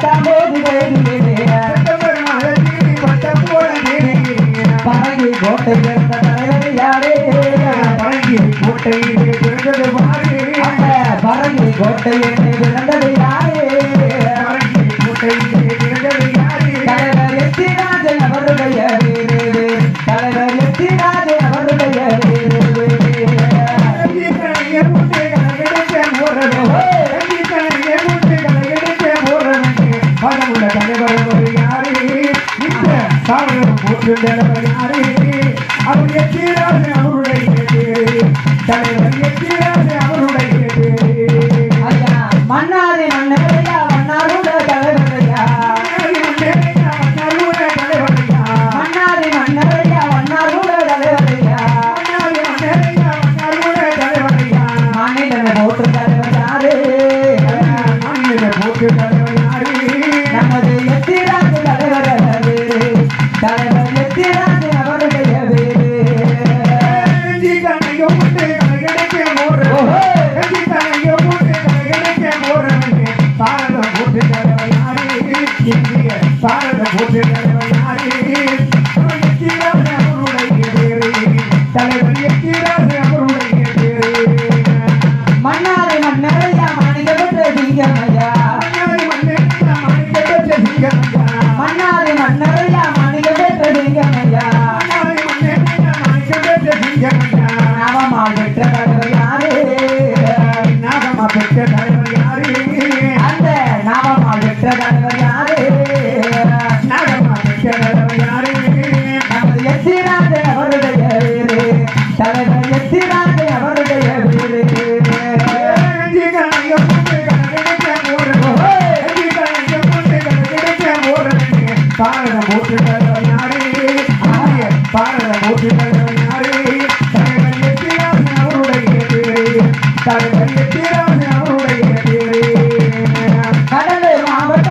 பத்தாம் போது பழகி கோட்டை பிறந்த தலைவர் யாரே பழகி கோட்டையிலே பிறந்தது மாறே பழகி கோட்டையிலே பிறந்தது யாரே பழகி கோட்டையிலே பிறந்தது யாரே தலைவர் எத்திராஜன் அவருடைய வீடு தலைவர் எத்திராஜன் அவருடைய வீடு பலமுள்ள தலைவர் யாரே இந்த சாவரம் போட்டு தலைவர் யாரே அவர் எத்திராஜ அவருடைய தலைவர் எத்திராஜ அவருடைய மன்னாரி மன்னரையா மன்னாருடைய தலைவரையா மன்னாரி மன்னரையா மன்னாருடைய தலைவரையா மாநிலமே போட்டு தலைவர் யாரு போட்டு தலைவர் யாரே நமது எத்திராஜ தலைவர் தலைவர் எத்திராஜ அவருடைய வீடு பாரதம் போட்டு தலைவர் யாரே பாரதம் போட்டு தலைவர் யாரே அவருடைய பேரு தலைவர் எத்திராஜ அவருடைய பேரு மன்னாரி மன்னரையா மாணிக்க பெற்ற சிங்கமையா மன்னாரி மன்னரையா மாணிக்க பெற்ற சிங்கமையா நாமமா பெற்ற தலைவர் யாரு நாகமா பெற்ற தலைவர் யாரே அந்த நாமமா பெற்ற தலைவர் யாரு நாகமா பெற்ற தலைவர் யாரே நமது எத்திராஜ அவருடைய வீடு தலைவர் எத்திராஜ அவருடைய வீடு பாரதம் போட்டு